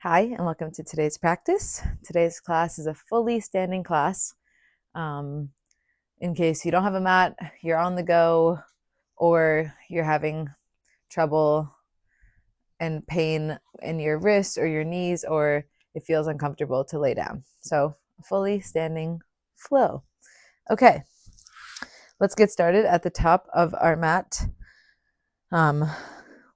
Hi, and welcome to today's practice. Today's class is a fully standing class. In case you don't have a mat, you're on the go, or you're having trouble and pain in your wrists or your knees, or it feels uncomfortable to lay down. So, a fully standing flow. Okay, let's get started at the top of our mat.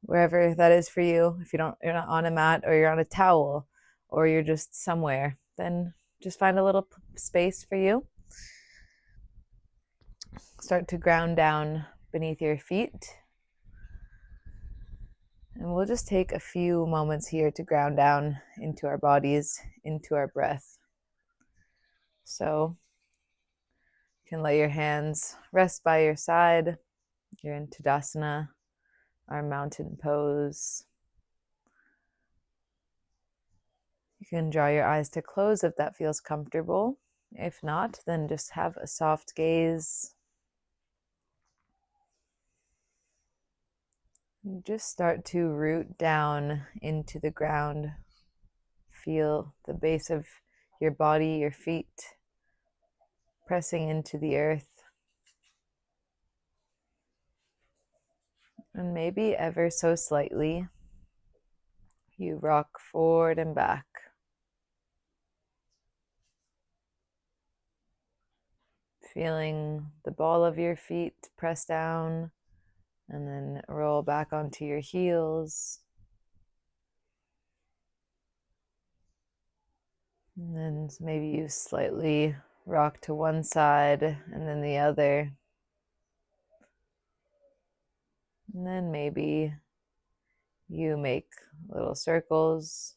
Wherever that is for you. If you're not on a mat, or you're on a towel, or you're just somewhere, then just find a little space for you. Start to ground down beneath your feet. And we'll just take a few moments here to ground down into our bodies, into our breath. So you can let your hands rest by your side. You're in Tadasana, our mountain pose. You can draw your eyes to close if that feels comfortable. If not, then just have a soft gaze. Just start to root down into the ground. Feel the base of your body, your feet, pressing into the earth. And maybe ever so slightly, you rock forward and back. Feeling the ball of your feet press down and then roll back onto your heels. And then maybe you slightly rock to one side and then the other. And then maybe you make little circles,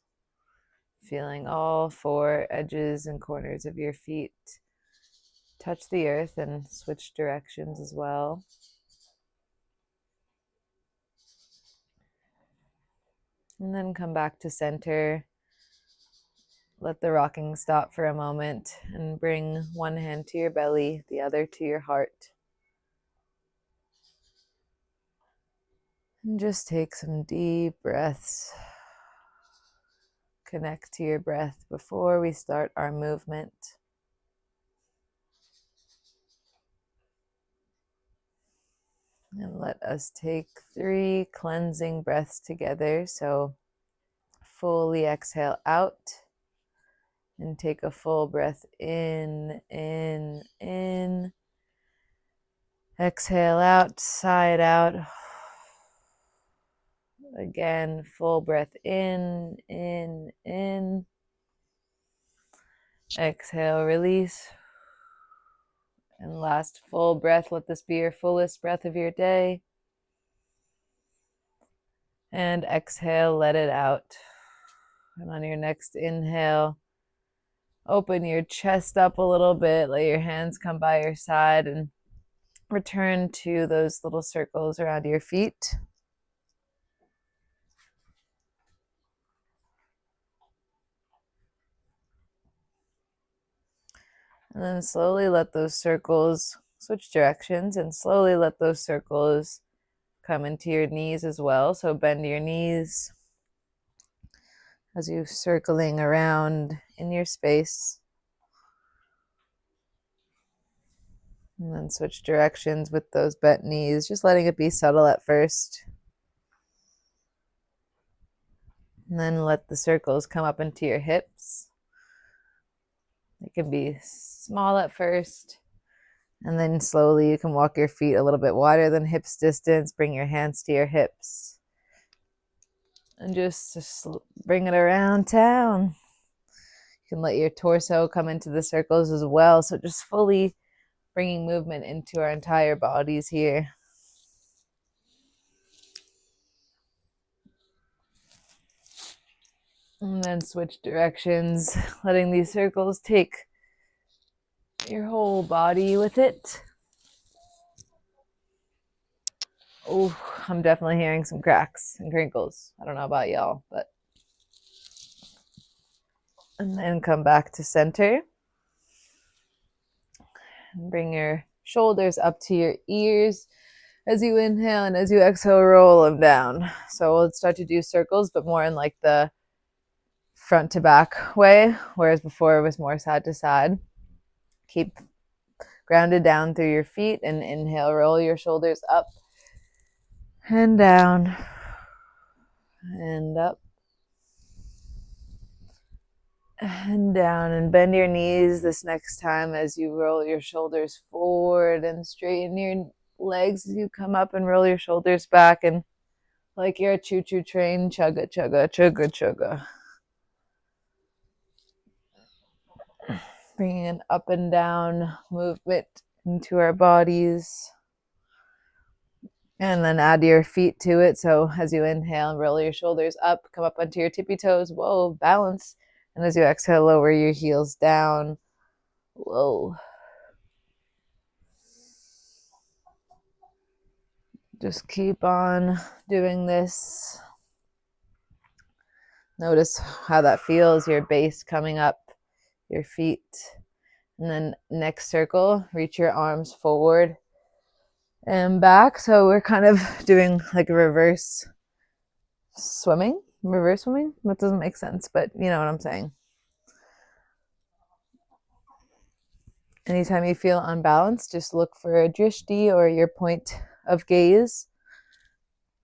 feeling all four edges and corners of your feet touch the earth and switch directions as well. And then come back to center. Let the rocking stop for a moment and bring one hand to your belly, the other to your heart. And just take some deep breaths. Connect to your breath before we start our movement. And let us take 3 cleansing breaths together. So fully exhale out and take a full breath in. Exhale out, sigh it out. Again, full breath in. Exhale, release. And last full breath, let this be your fullest breath of your day. And exhale, let it out. And on your next inhale, open your chest up a little bit, let your hands come by your side, and return to those little circles around your feet. And then slowly let those circles switch directions, and slowly let those circles come into your knees as well. So bend your knees as you're circling around in your space. And then switch directions with those bent knees, just letting it be subtle at first. And then let the circles come up into your hips. It can be small at first. And then slowly you can walk your feet a little bit wider than hips distance. Bring your hands to your hips. And just bring it around town. You can let your torso come into the circles as well. So just fully bringing movement into our entire bodies here. And then switch directions, letting these circles take your whole body with it. Oh, I'm definitely hearing some cracks and crinkles. I don't know about y'all, but. And then come back to center. And bring your shoulders up to your ears as you inhale, and as you exhale, roll them down. So we'll start to do circles, but more in like the front to back way, whereas before it was more side to side. Keep grounded down through your feet, and inhale, roll your shoulders up and down and up and down, and bend your knees this next time as you roll your shoulders forward and straighten your legs as you come up and roll your shoulders back, and like you're a choo-choo train, chugga chugga chugga chugga. Bringing an up and down movement into our bodies. And then add your feet to it. So as you inhale, roll your shoulders up, come up onto your tippy toes. Whoa, balance. And as you exhale, lower your heels down. Whoa. Just keep on doing this. Notice how that feels, your base coming up, your feet. And then next circle, reach your arms forward and back. So we're kind of doing like a reverse swimming. That doesn't make sense, but you know what I'm saying. Anytime you feel unbalanced, just look for a drishti or your point of gaze.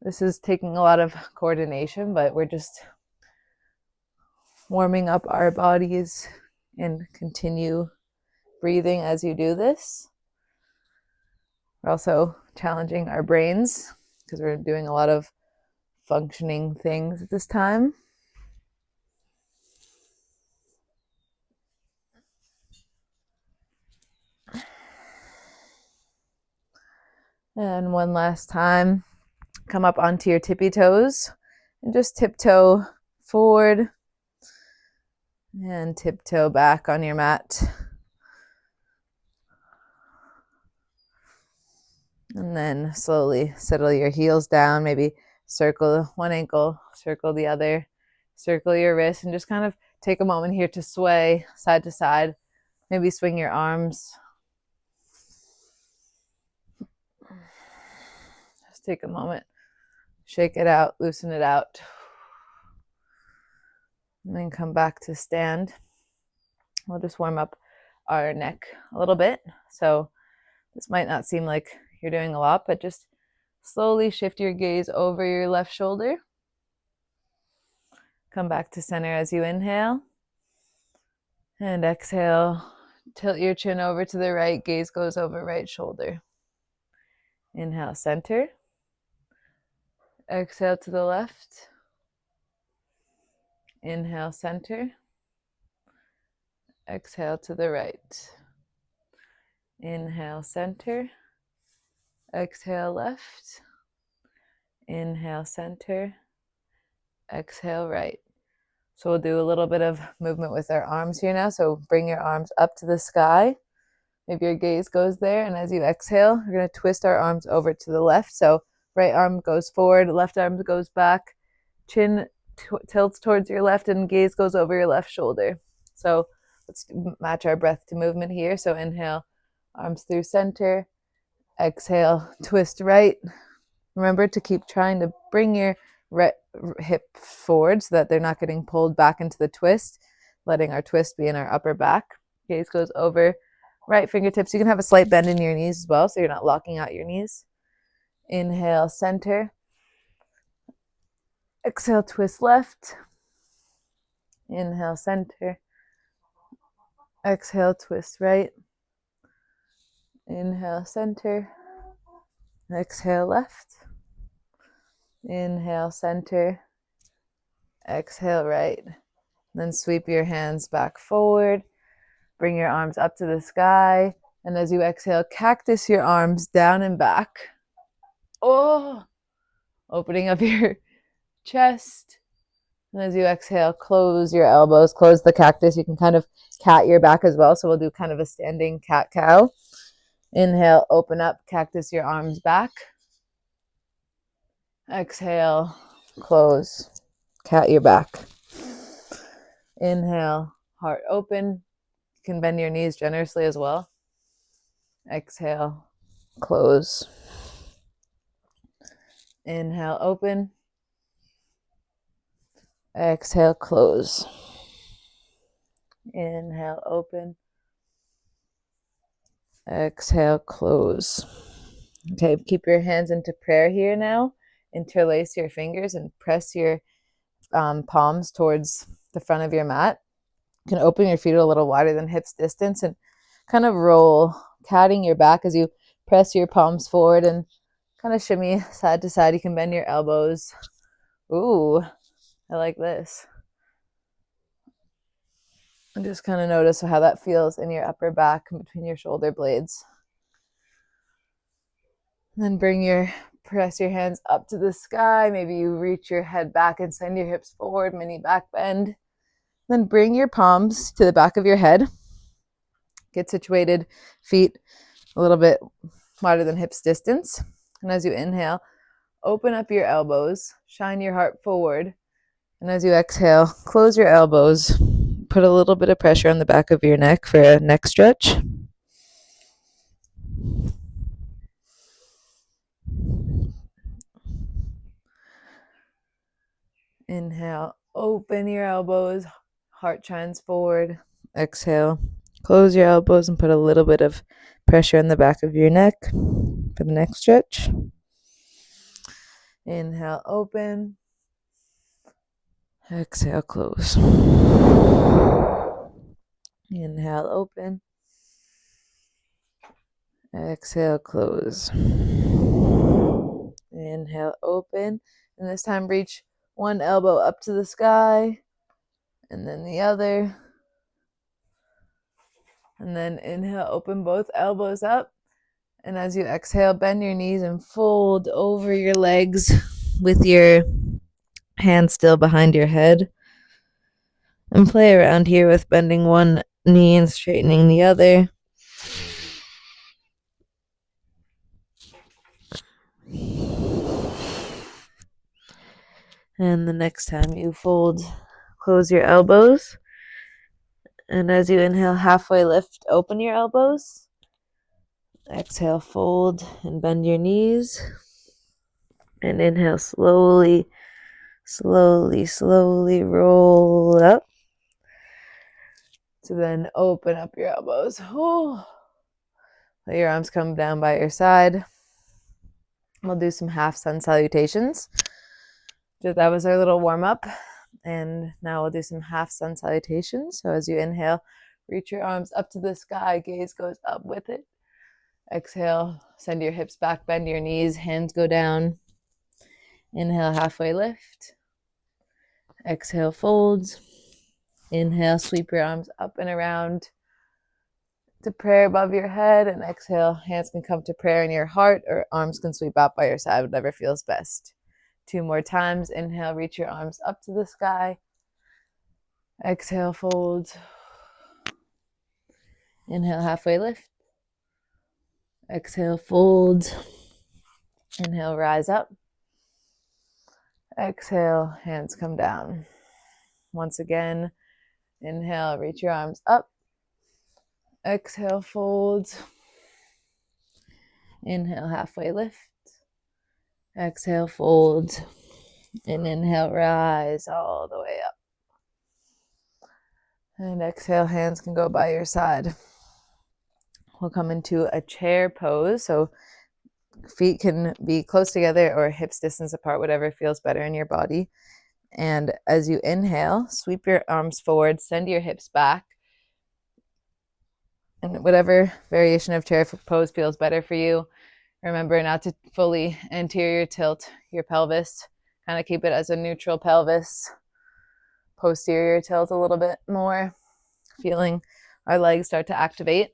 This is taking a lot of coordination, but we're just warming up our bodies, and continue breathing as you do this. We're also challenging our brains because we're doing a lot of functioning things at this time. And one last time, come up onto your tippy toes and just tiptoe forward and tiptoe back on your mat. And then slowly settle your heels down, maybe circle one ankle, circle the other, circle your wrist, and just kind of take a moment here to sway side to side. Maybe swing your arms. Just take a moment, shake it out, loosen it out, and then come back to stand. We'll just warm up our neck a little bit. So this might not seem like you're doing a lot, but just slowly shift your gaze over your left shoulder. Come back to center as you inhale. And exhale, tilt your chin over to the right, gaze goes over right shoulder. Inhale, center. Exhale to the left. Inhale, center. Exhale to the right. Inhale, center. Exhale, left. Inhale, center. Exhale, right. So we'll do a little bit of movement with our arms here now. So bring your arms up to the sky. Maybe your gaze goes there. And as you exhale, we're going to twist our arms over to the left. So right arm goes forward, left arm goes back, chin tilts towards your left, and gaze goes over your left shoulder. So let's match our breath to movement here. So inhale, arms through center. Exhale, twist right. Remember to keep trying to bring your hip forward so that they're not getting pulled back into the twist, letting our twist be in our upper back. Gaze goes over right fingertips. You can have a slight bend in your knees as well, so you're not locking out your knees. Inhale, center. Exhale, twist left. Inhale, center. Exhale, twist right. Inhale, center. Exhale, left. Inhale, center. Exhale, right. Then sweep your hands back forward. Bring your arms up to the sky. And as you exhale, cactus your arms down and back. Oh, opening up your chest. And as you exhale, close your elbows, close the cactus. You can kind of cat your back as well. So we'll do kind of a standing cat-cow. Inhale, open up, cactus your arms back. Exhale, close, cat your back. Inhale, heart open. You can bend your knees generously as well. Exhale, close. Inhale, open. Exhale, close. Inhale, open. Exhale, close. Okay, keep your hands into prayer here now. Interlace your fingers and press your palms towards the front of your mat. You can open your feet a little wider than hips distance and kind of roll, catting your back as you press your palms forward and kind of shimmy side to side. You can bend your elbows. Ooh, I like this. And just kind of notice how that feels in your upper back and between your shoulder blades. And then press your hands up to the sky. Maybe you reach your head back and send your hips forward, mini back bend. Then bring your palms to the back of your head. Get situated, feet a little bit wider than hips distance. And as you inhale, open up your elbows, shine your heart forward. And as you exhale, close your elbows. Put a little bit of pressure on the back of your neck for a neck stretch. Inhale, open your elbows, heart shines forward. Exhale, close your elbows and put a little bit of pressure on the back of your neck for the neck stretch. Inhale, open. Exhale, close. Inhale, open. Exhale, close. Inhale, open. And this time reach one elbow up to the sky and then the other. And then inhale, open both elbows up. And as you exhale, bend your knees and fold over your legs with your hands still behind your head. And play around here with bending one knee and straightening the other. And the next time you fold, close your elbows. And as you inhale, halfway lift, open your elbows. Exhale, fold and bend your knees. And inhale, slowly, slowly, slowly roll up. So then open up your elbows. Let your arms come down by your side. We'll do some half sun salutations. That was our little warm up. And now we'll do some half sun salutations. So as you inhale, reach your arms up to the sky. Gaze goes up with it. Exhale, send your hips back, bend your knees, hands go down. Inhale, halfway lift. Exhale, fold. Inhale, sweep your arms up and around to prayer above your head. And exhale, hands can come to prayer in your heart or arms can sweep out by your side, whatever feels best. 2 more times. Inhale, reach your arms up to the sky. Exhale, fold. Inhale, halfway lift. Exhale, fold. Inhale, rise up. Exhale, hands come down. Once again, inhale, reach your arms up. Exhale, fold. Inhale, halfway lift. Exhale, fold. And inhale, rise all the way up. And exhale, hands can go by your side. We'll come into a chair pose. So feet can be close together or hips distance apart, whatever feels better in your body. And as you inhale, sweep your arms forward, send your hips back. And whatever variation of chair pose feels better for you. Remember not to fully anterior tilt your pelvis. Kind of keep it as a neutral pelvis. Posterior tilt a little bit more. Feeling our legs start to activate.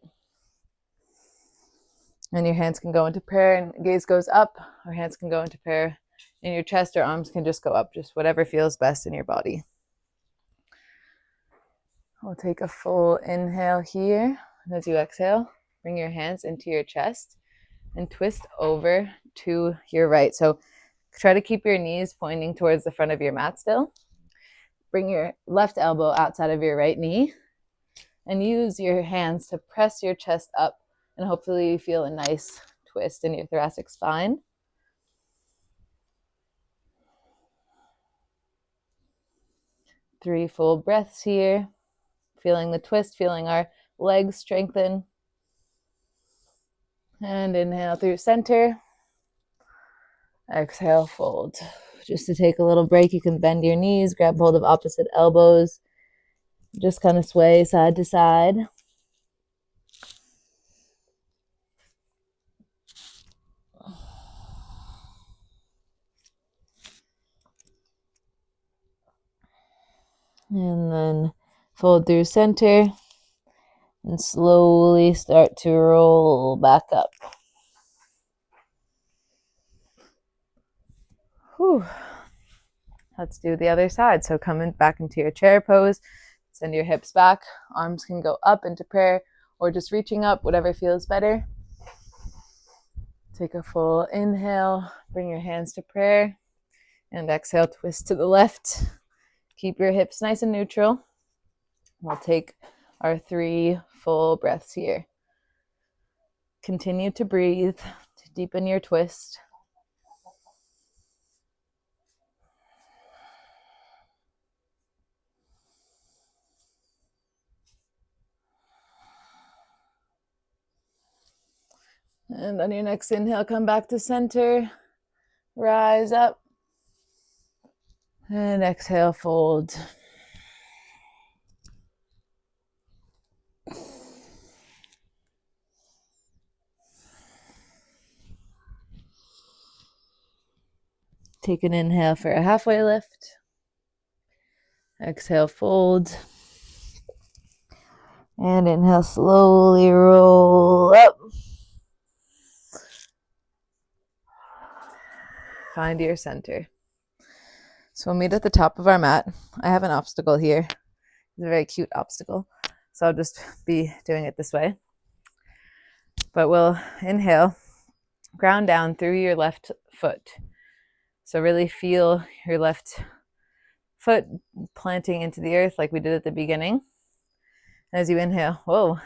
And your hands can go into prayer and gaze goes up. Or hands can go into prayer in your chest, or arms can just go up. Just whatever feels best in your body. We'll take a full inhale here. And as you exhale, bring your hands into your chest and twist over to your right. So try to keep your knees pointing towards the front of your mat still. Bring your left elbow outside of your right knee and use your hands to press your chest up, and hopefully you feel a nice twist in your thoracic spine. 3 full breaths here. Feeling the twist, feeling our legs strengthen. And inhale through center. Exhale, fold. Just to take a little break, you can bend your knees, grab hold of opposite elbows. Just kind of sway side to side. And then fold through center and slowly start to roll back up. Whew. Let's do the other side. So coming back into your chair pose, send your hips back. Arms can go up into prayer or just reaching up, whatever feels better. Take a full inhale, bring your hands to prayer, and exhale, twist to the left. Keep your hips nice and neutral. We'll take our 3 full breaths here. Continue to breathe to deepen your twist. And on your next inhale, come back to center. Rise up. And exhale, fold. Take an inhale for a halfway lift. Exhale, fold. And inhale, slowly roll up. Find your center. So we'll meet at the top of our mat. I have an obstacle here. It's a very cute obstacle. So I'll just be doing it this way. But we'll inhale, ground down through your left foot. So really feel your left foot planting into the earth like we did at the beginning. As you inhale, whoa,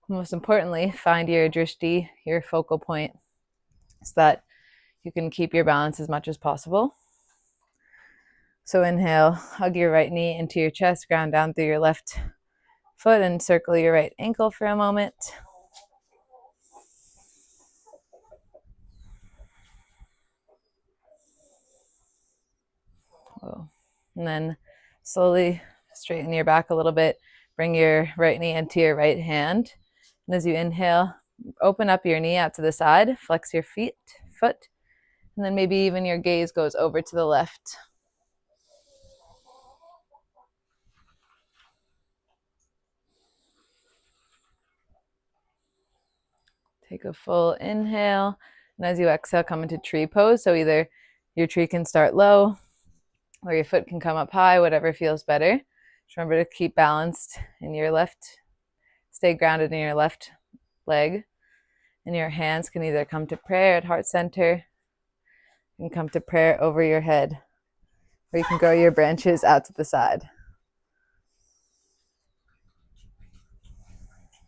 most importantly, find your drishti, your focal point, so that you can keep your balance as much as possible. So inhale, hug your right knee into your chest, ground down through your left foot, and circle your right ankle for a moment. Whoa. And then slowly straighten your back a little bit. Bring your right knee into your right hand. And as you inhale, open up your knee out to the side, flex your foot, and then maybe even your gaze goes over to the left. Take a full inhale. And as you exhale, come into tree pose. So either your tree can start low or your foot can come up high, whatever feels better. Just remember to keep balanced in your left, stay grounded in your left leg. And your hands can either come to prayer at heart center, you can come to prayer over your head, or you can grow your branches out to the side.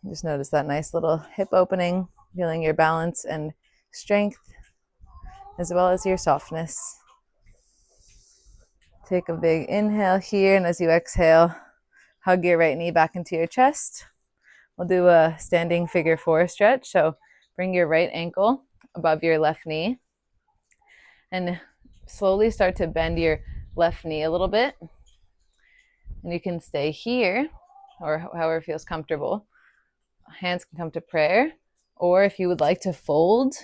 Just notice that nice little hip opening, feeling your balance and strength, as well as your softness. Take a big inhale here, and as you exhale, hug your right knee back into your chest. We'll do a standing figure 4 stretch. So bring your right ankle above your left knee and slowly start to bend your left knee a little bit. And you can stay here or however feels comfortable. Hands can come to prayer, or if you would like to fold,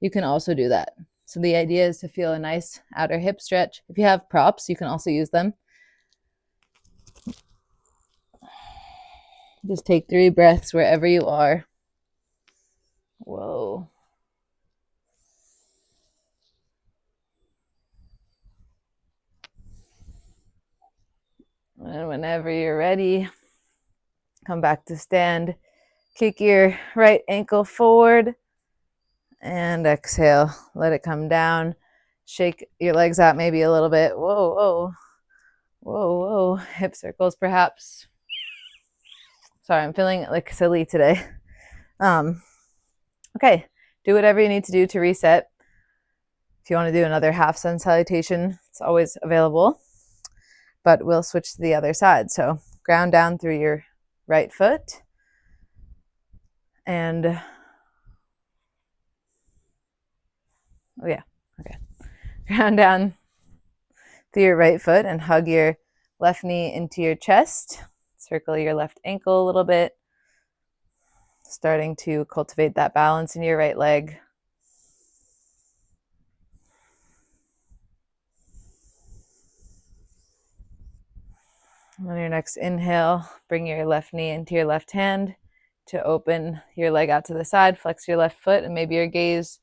you can also do that. So the idea is to feel a nice outer hip stretch. If you have props, you can also use them. Just take 3 breaths wherever you are. Whoa. And whenever you're ready, come back to stand. Kick your right ankle forward and exhale. Let it come down. Shake your legs out maybe a little bit. Whoa, whoa. Whoa, whoa. Hip circles perhaps. Sorry, I'm feeling like silly today. Okay, do whatever you need to do to reset. If you want to do another half sun salutation, it's always available, but we'll switch to the other side. So ground down through your right foot and ground down through your right foot and hug your left knee into your chest. Circle your left ankle a little bit, starting to cultivate that balance in your right leg. On your next inhale, bring your left knee into your left hand to open your leg out to the side, flex your left foot, and maybe your gaze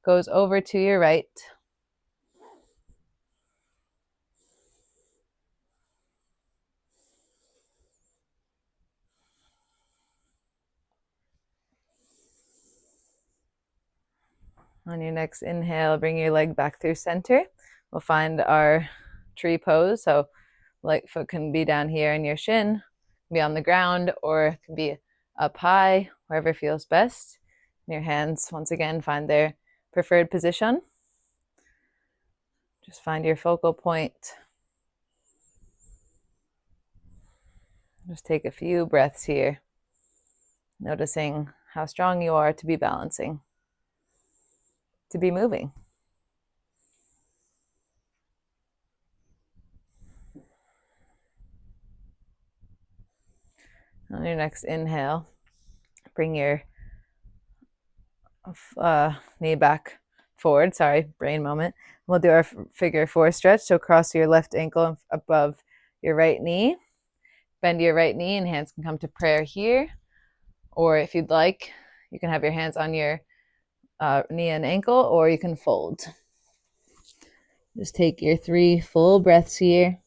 goes over to your right. On your next inhale, bring your leg back through center. We'll find our tree pose. So right foot can be down here in your shin, be on the ground, or it can be up high, wherever feels best. And your hands, once again, find their preferred position. Just find your focal point. Just take a few breaths here, noticing how strong you are to be balancing, to be moving. On your next inhale, bring your knee back forward. Sorry, brain moment. We'll do our figure four stretch. So cross your left ankle above your right knee. Bend your right knee and hands can come to prayer here. Or if you'd like, you can have your hands on your knee and ankle, or you can fold. Just take your 3 full breaths here.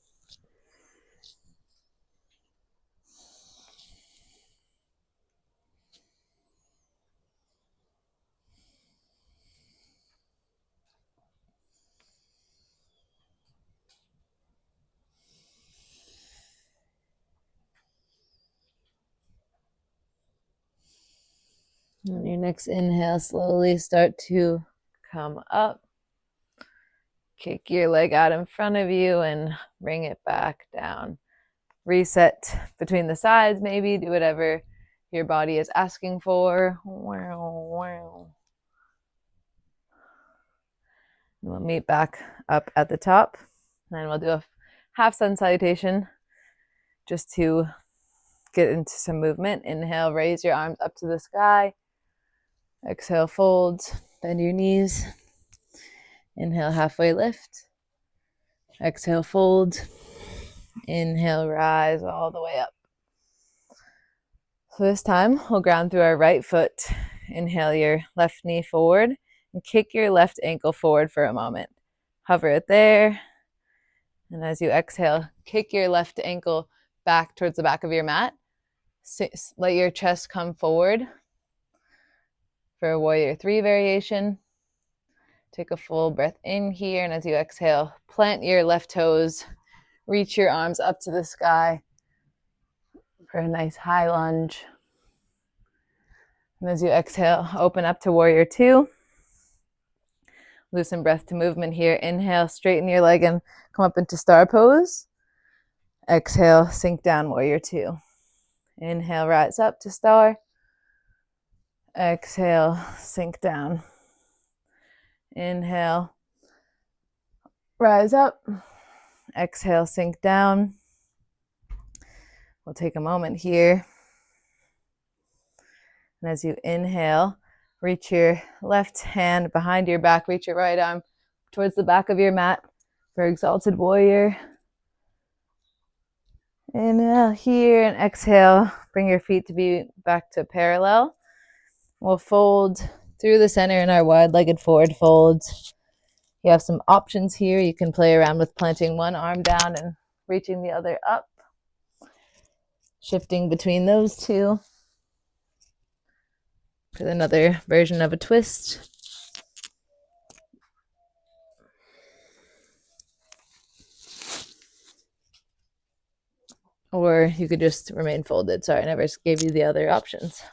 On your next inhale, slowly start to come up. Kick your leg out in front of you and bring it back down. Reset between the sides, maybe. Do whatever your body is asking for. We'll meet back up at the top. And then we'll do a half sun salutation just to get into some movement. Inhale, raise your arms up to the sky. Exhale, fold, bend your knees. Inhale, halfway lift. Exhale, fold. Inhale, rise all the way up. So this time, we'll ground through our right foot. Inhale your left knee forward and kick your left ankle forward for a moment. Hover it there. And as you exhale, kick your left ankle back towards the back of your mat. Let your chest come forward for a warrior 3 variation. Take a full breath in here, and as you exhale, plant your left toes, reach your arms up to the sky for a nice high lunge. And as you exhale, open up to warrior 2. Loosen breath to movement here. Inhale, straighten your leg and come up into star pose. Exhale, sink down, warrior 2. Inhale, rise up to star. Exhale, sink down. Inhale, rise up. Exhale, sink down. We'll take a moment here. And as you inhale, reach your left hand behind your back, reach your right arm towards the back of your mat for exalted warrior. Inhale here and exhale. Bring your feet to be back to parallel. We'll fold through the center in our wide-legged forward fold. You have some options here. You can play around with planting one arm down and reaching the other up. Shifting between those two. With another version of a twist. Or you could just remain folded. Sorry, I never gave you the other options.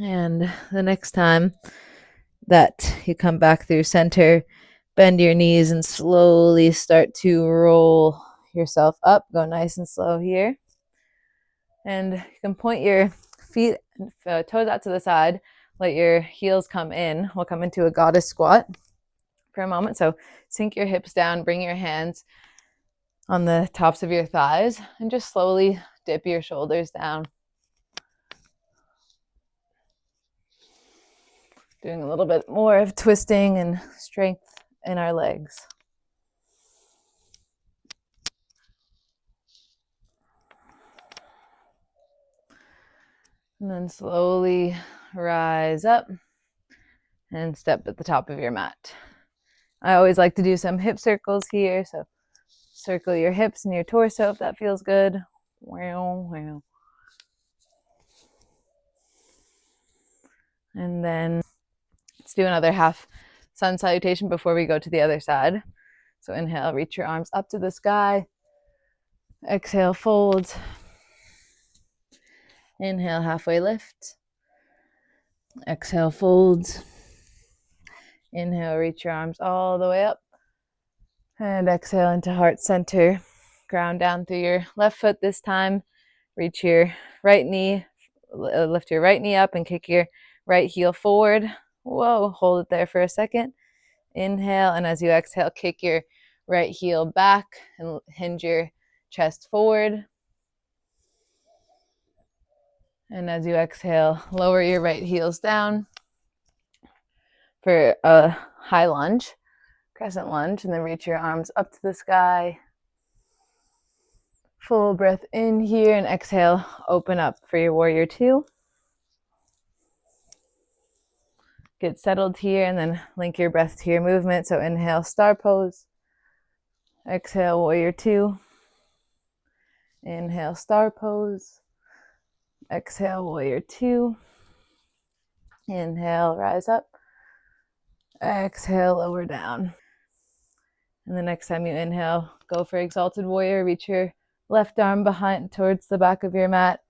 And the next time that you come back through center, bend your knees and slowly start to roll yourself up. Go nice and slow here. And you can point your feet, toes out to the side. Let your heels come in. We'll come into a goddess squat for a moment. So sink your hips down, bring your hands on the tops of your thighs, and just slowly dip your shoulders down. Doing a little bit more of twisting and strength in our legs. And then slowly rise up and step at the top of your mat. I always like to do some hip circles here. So circle your hips and your torso if that feels good. Wow, wow. And then let's do another half sun salutation before we go to the other side. So inhale, reach your arms up to the sky. Exhale, fold. Inhale, halfway lift. Exhale, fold. Inhale, reach your arms all the way up. And exhale into heart center. Ground down through your left foot this time. Reach your right knee, lift your right knee up and kick your right heel forward. Whoa, hold it there for a second. Inhale, and as you exhale, kick your right heel back and hinge your chest forward. And as you exhale, lower your right heels down for a high lunge, crescent lunge, and then reach your arms up to the sky. Full breath in here, and exhale, open up for your warrior two. Get settled here and then link your breath to your movement. So inhale, star pose. Exhale, warrior two. Inhale, star pose. Exhale, warrior two. Inhale, rise up. Exhale, lower down. And the next time you inhale, go for exalted warrior. Reach your left arm behind towards the back of your mat.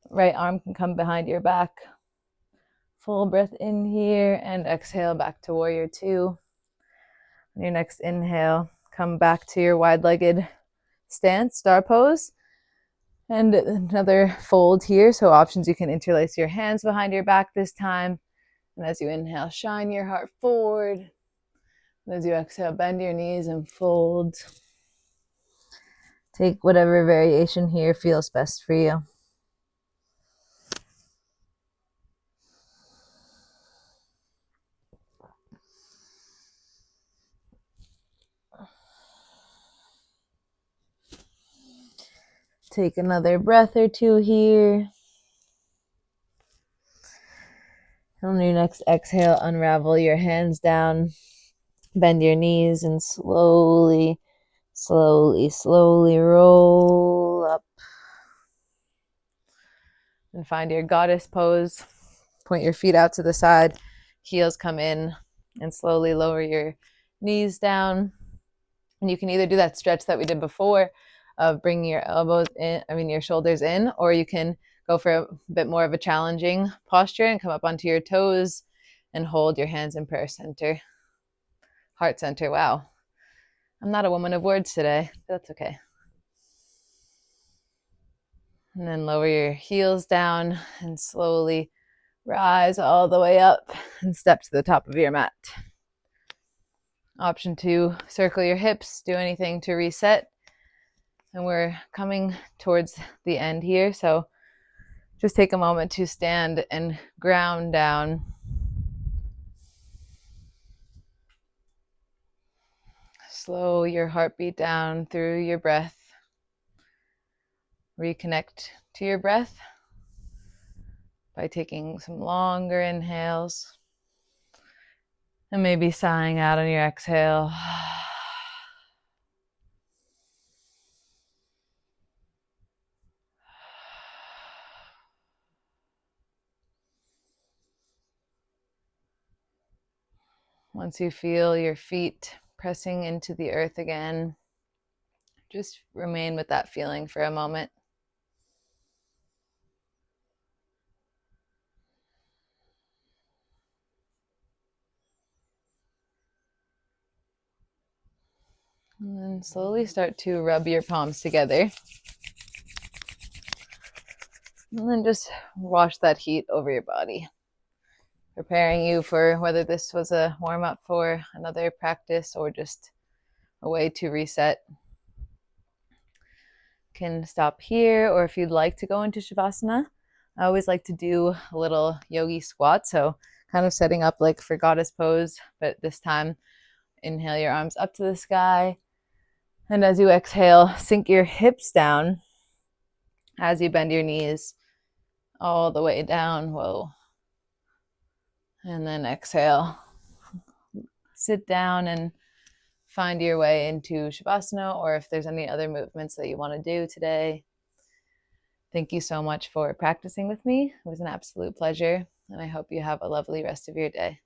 Right arm can come behind your back. Full breath in here and exhale back to warrior two. On your next inhale, come back to your wide-legged stance, star pose. And another fold here. So options, you can interlace your hands behind your back this time. And as you inhale, shine your heart forward. And as you exhale, bend your knees and fold. Take whatever variation here feels best for you. Take another breath or two here. On your next exhale, unravel your hands down, bend your knees, and slowly roll up. And find your goddess pose. Point your feet out to the side, heels come in, and slowly lower your knees down. And you can either do that stretch that we did before of bringing your elbows in, your shoulders in, or you can go for a bit more of a challenging posture and come up onto your toes and hold your hands in prayer center, heart center. Wow. I'm not a woman of words today. That's okay. And then lower your heels down and slowly rise all the way up and step to the top of your mat. Option two, circle your hips, do anything to reset. And we're coming towards the end here, so just take a moment to stand and ground down. Slow your heartbeat down through your breath. Reconnect to your breath by taking some longer inhales and maybe sighing out on your exhale. Once you feel your feet pressing into the earth again, just remain with that feeling for a moment. And then slowly start to rub your palms together. And then just wash that heat over your body, preparing you for whether this was a warm-up for another practice or just a way to reset. Can stop here, or if you'd like to go into Shavasana, I always like to do a little yogi squat, so kind of setting up like for goddess pose, but this time inhale your arms up to the sky, and as you exhale, sink your hips down as you bend your knees all the way down. Whoa. And then exhale, sit down and find your way into Shavasana, or if there's any other movements that you want to do today. Thank you so much for practicing with me. It was an absolute pleasure, and I hope you have a lovely rest of your day.